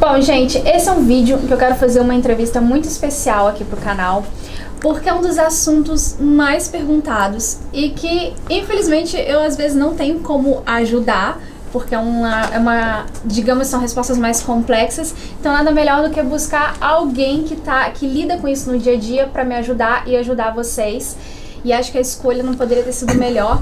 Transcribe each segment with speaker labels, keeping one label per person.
Speaker 1: Bom, gente, esse é um vídeo que eu quero fazer uma entrevista muito especial aqui pro canal, porque é um dos assuntos mais perguntados e que, infelizmente, eu às vezes não tenho como ajudar, porque digamos, são respostas mais complexas, então nada melhor do que buscar alguém que lida com isso no dia a dia para me ajudar e ajudar vocês. E acho que a escolha não poderia ter sido melhor.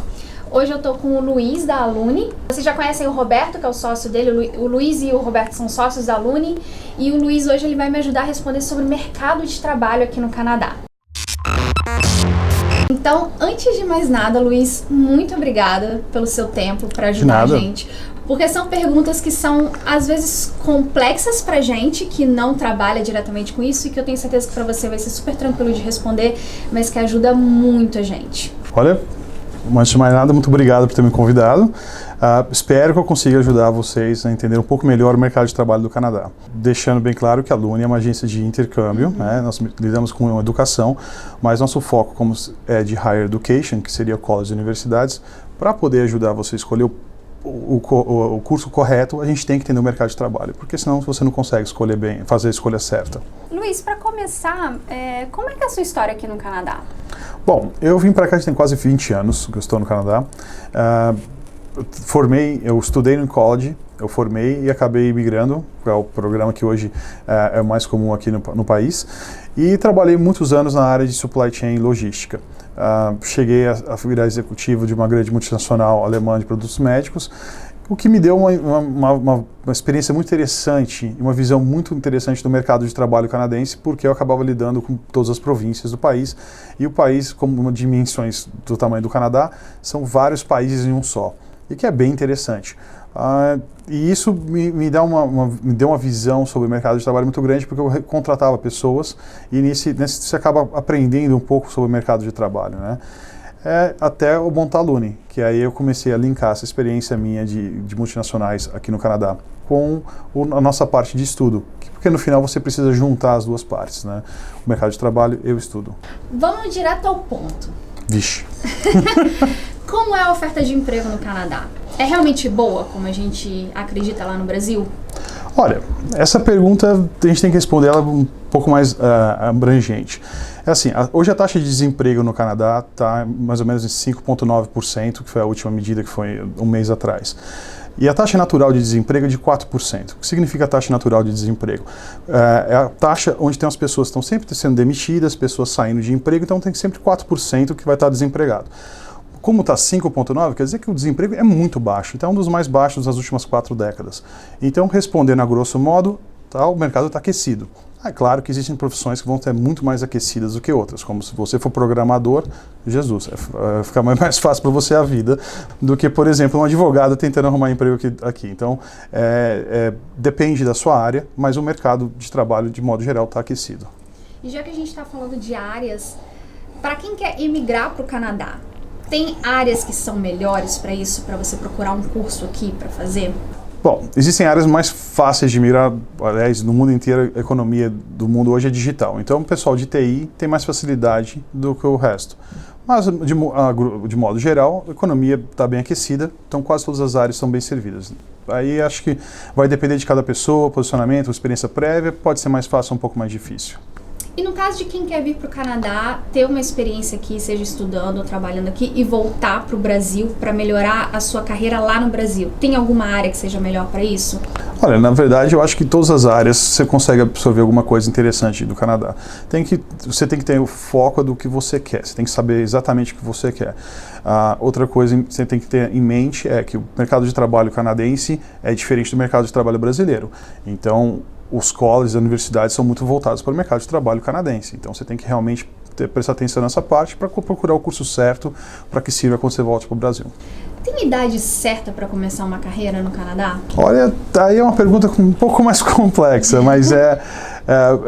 Speaker 1: Hoje eu tô com o Luiz, da Aluni. Vocês já conhecem o Roberto, que é o sócio dele. O Luiz e o Roberto são sócios da Aluni. E o Luiz hoje ele vai me ajudar a responder sobre o mercado de trabalho aqui no Canadá. Então, antes de mais nada, Luiz, muito obrigada pelo seu tempo para ajudar a gente. Porque são perguntas que são, às vezes, complexas pra gente, que não trabalha diretamente com isso, e que eu tenho certeza que pra você vai ser super tranquilo de responder, mas que ajuda muito a gente.
Speaker 2: Olha, antes de mais nada, muito obrigado por ter me convidado. Espero que eu consiga ajudar vocês a entender um pouco melhor o mercado de trabalho do Canadá. Deixando bem claro que a Aluni é uma agência de intercâmbio, né? Nós lidamos com educação, mas nosso foco é de Higher Education, que seria college e universidades, para poder ajudar você a escolher o curso correto, a gente tem que entender o mercado de trabalho, porque senão você não consegue escolher bem, fazer a escolha certa.
Speaker 1: Luiz, para começar, como é que é a sua história aqui no Canadá?
Speaker 2: Bom, eu vim para cá tem quase 20 anos que eu estou no Canadá. Eu estudei no college, eu formei e acabei migrando para o programa que hoje é o mais comum aqui no país, e trabalhei muitos anos na área de supply chain e logística. Cheguei a virar executivo de uma grande multinacional alemã de produtos médicos, o que me deu uma experiência muito interessante e uma visão muito interessante do mercado de trabalho canadense, porque eu acabava lidando com todas as províncias do país, e o país, como dimensões do tamanho do Canadá, são vários países em um só, e que é bem interessante. E isso me deu uma visão sobre o mercado de trabalho muito grande, porque eu contratava pessoas e nesse você acaba aprendendo um pouco sobre o mercado de trabalho, né? Até eu montar a Aluni, que aí eu comecei a linkar essa experiência minha de multinacionais aqui no Canadá com a nossa parte de estudo, porque no final você precisa juntar as duas partes, né? O mercado de trabalho e o estudo.
Speaker 1: Vamos direto ao ponto.
Speaker 2: Vixe!
Speaker 1: Como é a oferta de emprego no Canadá? É realmente boa, como a gente acredita lá no Brasil?
Speaker 2: Olha, essa pergunta a gente tem que responder ela um pouco mais abrangente. É assim, hoje a taxa de desemprego no Canadá está mais ou menos em 5,9%, que foi a última medida, que foi um mês atrás. E a taxa natural de desemprego é de 4%. O que significa a taxa natural de desemprego? É a taxa onde tem as pessoas que estão sempre sendo demitidas, pessoas saindo de emprego, então tem sempre 4% que vai estar desempregado. Como está 5,9%, quer dizer que o desemprego é muito baixo, então é um dos mais baixos das últimas 4 décadas. Então, respondendo a grosso modo, o mercado está aquecido. É claro que existem profissões que vão ser muito mais aquecidas do que outras, como se você for programador, Jesus, fica mais fácil para você a vida do que, por exemplo, um advogado tentando arrumar emprego aqui. Então, depende da sua área, mas o mercado de trabalho, de modo geral, está aquecido.
Speaker 1: E já que a gente está falando de áreas, para quem quer emigrar para o Canadá, tem áreas que são melhores para isso, para você procurar um curso aqui para fazer?
Speaker 2: Bom, existem áreas mais fáceis de migrar, aliás, no mundo inteiro, a economia do mundo hoje é digital. Então, o pessoal de TI tem mais facilidade do que o resto. Mas, de modo geral, a economia está bem aquecida, então quase todas as áreas estão bem servidas. Aí acho que vai depender de cada pessoa, posicionamento, experiência prévia, pode ser mais fácil ou um pouco mais difícil.
Speaker 1: E no caso de quem quer vir para o Canadá, ter uma experiência aqui, seja estudando ou trabalhando aqui, e voltar para o Brasil para melhorar a sua carreira lá no Brasil, tem alguma área que seja melhor para isso?
Speaker 2: Olha, na verdade, eu acho que todas as áreas você consegue absorver alguma coisa interessante do Canadá. Você tem que ter o foco do que você quer, você tem que saber exatamente o que você quer. Outra coisa que você tem que ter em mente é que o mercado de trabalho canadense é diferente do mercado de trabalho brasileiro. Então, os colleges e as universidades são muito voltados para o mercado de trabalho canadense. Então, você tem que realmente prestar atenção nessa parte para procurar o curso certo para que sirva quando você volte para o Brasil.
Speaker 1: Tem idade certa para começar uma carreira no Canadá?
Speaker 2: Olha, aí é uma pergunta um pouco mais complexa, mas é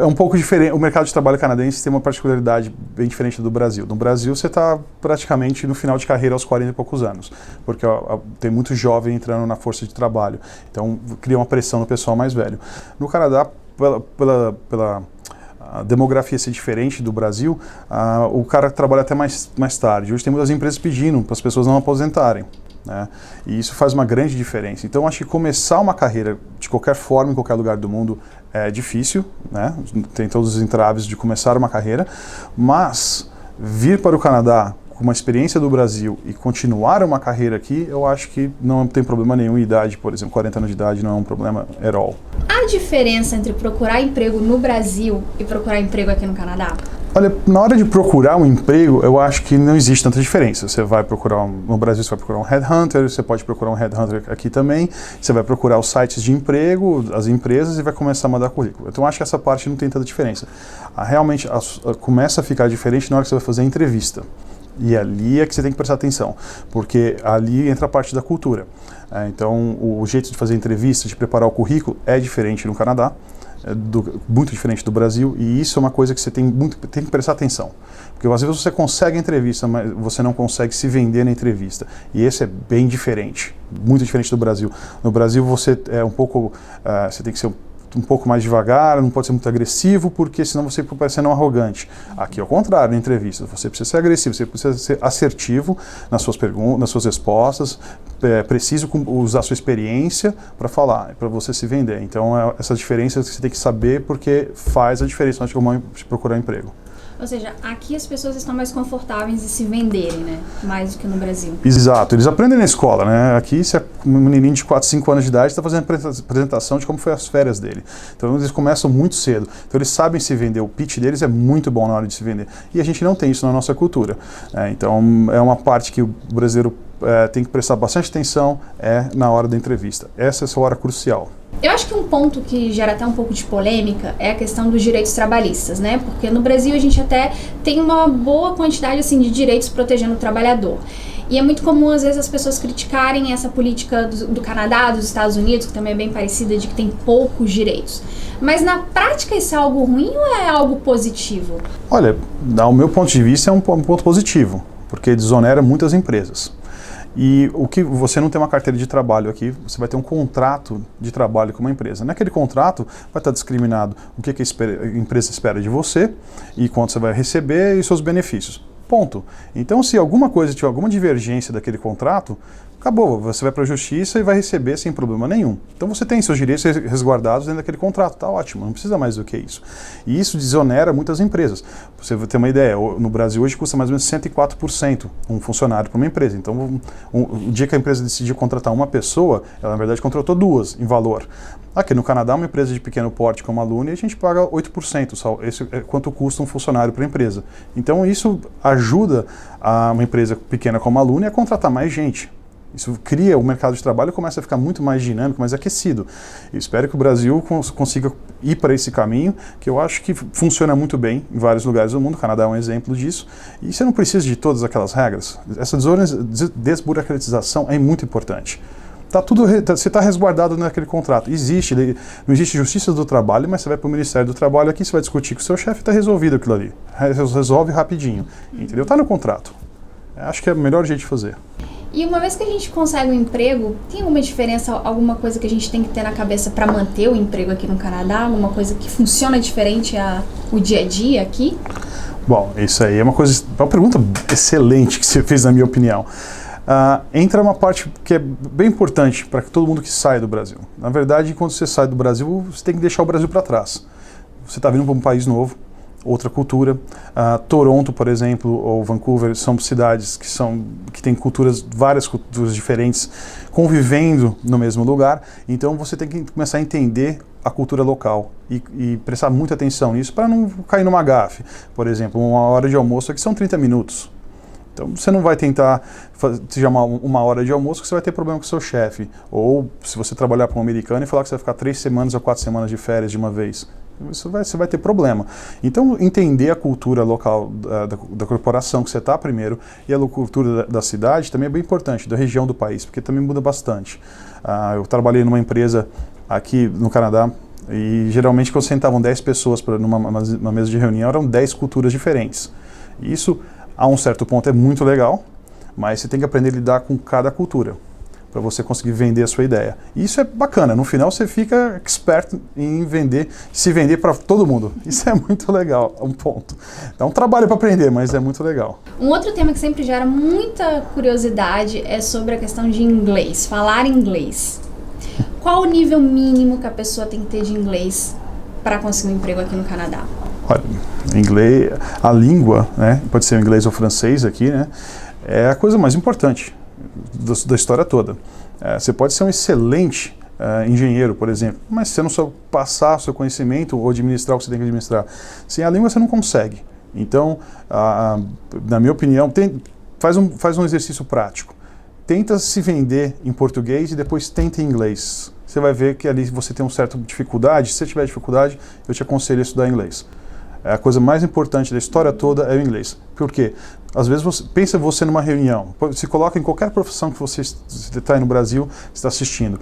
Speaker 2: um pouco diferente. O mercado de trabalho canadense tem uma particularidade bem diferente do Brasil. No Brasil, você está praticamente no final de carreira aos 40 e poucos anos, porque tem muito jovem entrando na força de trabalho. Então, cria uma pressão no pessoal mais velho. No Canadá, pela a demografia ser diferente do Brasil, o cara trabalha até mais tarde. Hoje tem muitas empresas pedindo para as pessoas não aposentarem. né? E isso faz uma grande diferença. Então, acho que começar uma carreira de qualquer forma, em qualquer lugar do mundo, é difícil, né? Tem todos os entraves de começar uma carreira, mas vir para o Canadá com uma experiência do Brasil e continuar uma carreira aqui, eu acho que não tem problema nenhum. Idade, por exemplo, 40 anos de idade não é um problema at all.
Speaker 1: Há diferença entre procurar emprego no Brasil e procurar emprego aqui no Canadá?
Speaker 2: Olha, na hora de procurar um emprego, eu acho que não existe tanta diferença. Você vai procurar, no Brasil você vai procurar um headhunter, você pode procurar um headhunter aqui também, você vai procurar os sites de emprego, as empresas, e vai começar a mandar currículo. Então, eu acho que essa parte não tem tanta diferença. Realmente, começa a ficar diferente na hora que você vai fazer a entrevista. E ali é que você tem que prestar atenção, porque ali entra a parte da cultura. Então, o jeito de fazer entrevista, de preparar o currículo é diferente no Canadá, muito diferente do Brasil, e isso é uma coisa que você tem que prestar atenção. Porque às vezes você consegue a entrevista, mas você não consegue se vender na entrevista. E esse é bem diferente, muito diferente do Brasil. No Brasil você é um pouco, você tem que ser um pouco mais devagar, não pode ser muito agressivo, porque senão você fica parecendo um arrogante. Aqui, ao contrário, na entrevista, você precisa ser agressivo, você precisa ser assertivo nas suas perguntas, nas suas respostas, preciso usar sua experiência para falar, para você se vender. Então, essa diferença você tem que saber, porque faz a diferença na hora de procurar emprego.
Speaker 1: Ou seja, aqui as pessoas estão mais confortáveis em se venderem, né? Mais do que no Brasil.
Speaker 2: Exato, eles aprendem na escola, né? Aqui, se um menininho de 4, 5 anos de idade está fazendo apresentação de como foi as férias dele. Então, eles começam muito cedo. Então, eles sabem se vender. O pitch deles é muito bom na hora de se vender. E a gente não tem isso na nossa cultura. Então, é uma parte que o brasileiro tem que prestar bastante atenção na hora da entrevista. Essa é a sua hora crucial.
Speaker 1: Eu acho que um ponto que gera até um pouco de polêmica é a questão dos direitos trabalhistas, né? Porque no Brasil a gente até tem uma boa quantidade assim, de direitos protegendo o trabalhador. E é muito comum, às vezes, as pessoas criticarem essa política do Canadá, dos Estados Unidos, que também é bem parecida, de que tem poucos direitos. Mas na prática isso é algo ruim ou é algo positivo? Olha,
Speaker 2: ao meu ponto de vista é um ponto positivo, porque desonera muitas empresas. E o que você não tem uma carteira de trabalho aqui, você vai ter um contrato de trabalho com uma empresa. Naquele contrato vai estar discriminado o que a empresa espera de você e quanto você vai receber e seus benefícios. Ponto. Então, se alguma coisa tiver alguma divergência daquele contrato, acabou, você vai para a justiça e vai receber sem problema nenhum. Então você tem seus direitos resguardados dentro daquele contrato, tá ótimo, não precisa mais do que isso. E isso desonera muitas empresas. Você vai ter uma ideia, no Brasil hoje custa mais ou menos 104% um funcionário para uma empresa. Então o dia que a empresa decidiu contratar uma pessoa, ela na verdade contratou duas em valor. Aqui no Canadá, uma empresa de pequeno porte como a Lune, a gente paga 8%, só esse é quanto custa um funcionário para a empresa. Então isso ajuda uma empresa pequena como a Lune a contratar mais gente. Isso cria, o mercado de trabalho começa a ficar muito mais dinâmico, mais aquecido. Eu espero que o Brasil consiga ir para esse caminho, que eu acho que funciona muito bem em vários lugares do mundo. O Canadá é um exemplo disso. E você não precisa de todas aquelas regras. Essa desburocratização é muito importante. Você está resguardado naquele contrato. Não existe justiça do trabalho, mas você vai para o Ministério do Trabalho aqui, você vai discutir com o seu chefe e está resolvido aquilo ali. Resolve rapidinho. Entendeu? Está no contrato. Acho que é o melhor jeito de fazer.
Speaker 1: E uma vez que a gente consegue um emprego, tem alguma diferença, alguma coisa que a gente tem que ter na cabeça para manter o emprego aqui no Canadá? Alguma coisa que funciona diferente o dia a dia aqui?
Speaker 2: Bom, isso aí é uma pergunta excelente que você fez, na minha opinião. Entra uma parte que é bem importante para todo mundo que sai do Brasil. Na verdade, quando você sai do Brasil, você tem que deixar o Brasil para trás. Você está vindo para um país novo, outra cultura. Toronto, por exemplo, ou Vancouver são cidades que têm várias culturas diferentes, convivendo no mesmo lugar. Então você tem que começar a entender a cultura local e prestar muita atenção nisso para não cair numa gafe. Por exemplo, uma hora de almoço aqui são 30 minutos. Então você não vai tentar chamar uma hora de almoço que você vai ter problema com o seu chefe. Ou se você trabalhar para um americano e falar que você vai ficar 3 semanas ou 4 semanas de férias de uma vez, você vai ter problema. Então, entender a cultura local da corporação que você está primeiro e a cultura da cidade também é bem importante, da região do país, porque também muda bastante. Eu trabalhei numa empresa aqui no Canadá e geralmente quando sentavam 10 pessoas numa mesa de reunião, eram 10 culturas diferentes. E isso, a um certo ponto, é muito legal, mas você tem que aprender a lidar com cada cultura. para você conseguir vender a sua ideia. E isso é bacana, no final você fica expert em vender, se vender para todo mundo. Isso é muito legal, é um ponto. É um trabalho para aprender, mas é muito legal.
Speaker 1: Um outro tema que sempre gera muita curiosidade é sobre a questão de inglês, falar inglês. Qual o nível mínimo que a pessoa tem que ter de inglês para conseguir um emprego aqui no Canadá?
Speaker 2: Olha, inglês, a língua, né, pode ser o inglês ou francês aqui, né, é a coisa mais importante da história toda. Você pode ser um excelente engenheiro, por exemplo, mas se você não souber passar o seu conhecimento ou administrar o que você tem que administrar, sem a língua você não consegue. Então, na minha opinião, faz um exercício prático. Tenta se vender em português e depois tenta em inglês. Você vai ver que ali você tem uma certa dificuldade. Se você tiver dificuldade, eu te aconselho a estudar inglês. A coisa mais importante da história toda é o inglês. Por quê? Às vezes, pensa você numa reunião. Se coloca em qualquer profissão que você está aí no Brasil, está assistindo.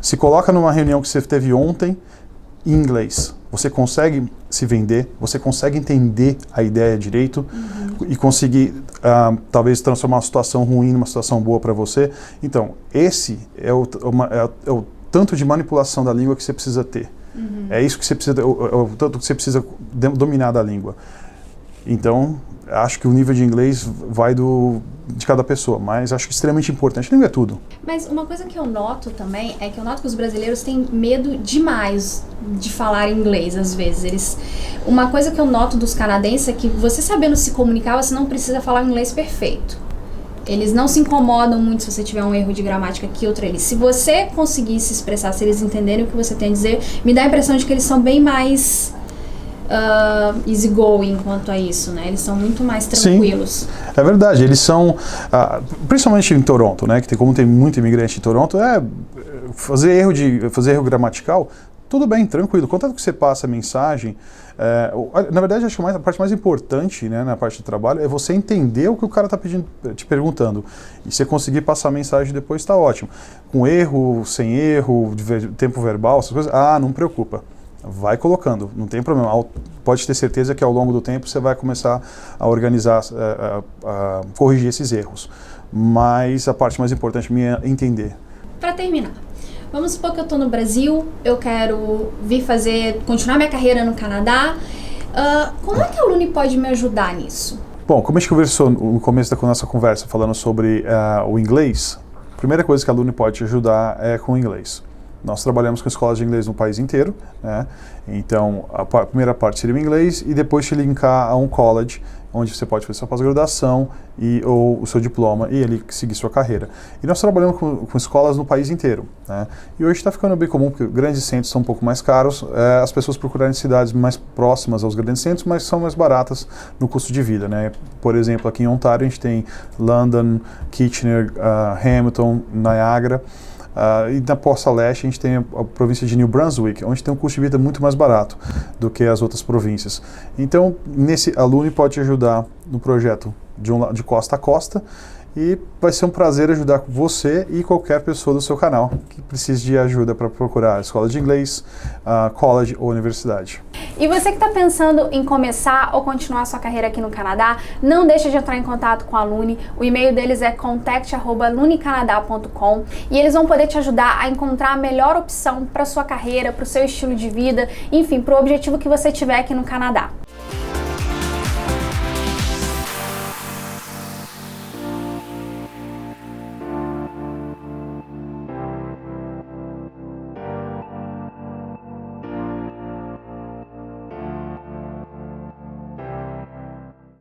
Speaker 2: Se coloca numa reunião que você teve ontem, em inglês. Você consegue se vender, você consegue entender a ideia direito e conseguir talvez transformar uma situação ruim numa situação boa para você. Então, esse é o tanto de manipulação da língua que você precisa ter. É isso que você precisa, o tanto que você precisa dominar da língua. Então, acho que o nível de inglês vai de cada pessoa, mas acho que é extremamente importante. Língua é tudo.
Speaker 1: Mas uma coisa que eu noto também é que eu noto que os brasileiros têm medo demais de falar inglês, às vezes. Uma coisa que eu noto dos canadenses é que você sabendo se comunicar, você não precisa falar inglês perfeito. Eles não se incomodam muito se você tiver um erro de gramática aqui, outro ali. Se você conseguir se expressar, se eles entenderem o que você tem a dizer, me dá a impressão de que eles são bem mais easygoing quanto a isso, né? Eles são muito mais tranquilos.
Speaker 2: Sim, é verdade. Eles são, principalmente em Toronto, né? Que como tem muito imigrante em Toronto, fazer erro gramatical, tudo bem, tranquilo. Contanto que você passa a mensagem, na verdade, acho que a parte mais importante, né, na parte do trabalho é você entender o que o cara está te perguntando. E você conseguir passar a mensagem depois está ótimo. Com erro, sem erro, tempo verbal, essas coisas, não preocupa. Vai colocando, não tem problema. Pode ter certeza que ao longo do tempo você vai começar a organizar, a corrigir esses erros. Mas a parte mais importante é entender.
Speaker 1: Para terminar, vamos supor que eu estou no Brasil, eu quero continuar minha carreira no Canadá. Como é que a Luni pode me ajudar nisso?
Speaker 2: Bom, como a gente conversou no começo da nossa conversa, falando sobre o inglês, a primeira coisa que a Luni pode te ajudar é com o inglês. Nós trabalhamos com escolas de inglês no país inteiro, né? Então, a primeira parte seria o inglês e depois te linkar a um college, onde você pode fazer sua pós-graduação ou o seu diploma e ali seguir sua carreira. E nós trabalhamos com escolas no país inteiro, né? E hoje está ficando bem comum, porque grandes centros são um pouco mais caros, as pessoas procurarem cidades mais próximas aos grandes centros, mas são mais baratas no custo de vida, né? Por exemplo, aqui em Ontário a gente tem London, Kitchener, Hamilton, Niagara. E na Costa Leste a gente tem a província de New Brunswick, onde tem um custo de vida muito mais barato do que as outras províncias. Então, a Luni pode te ajudar no projeto de costa a costa e vai ser um prazer ajudar você e qualquer pessoa do seu canal que precise de ajuda para procurar escola de inglês, college ou universidade.
Speaker 1: E você que está pensando em começar ou continuar sua carreira aqui no Canadá, não deixe de entrar em contato com a Luni. O e-mail deles é contact@lunicanada.com e eles vão poder te ajudar a encontrar a melhor opção para sua carreira, para o seu estilo de vida, enfim, para o objetivo que você tiver aqui no Canadá.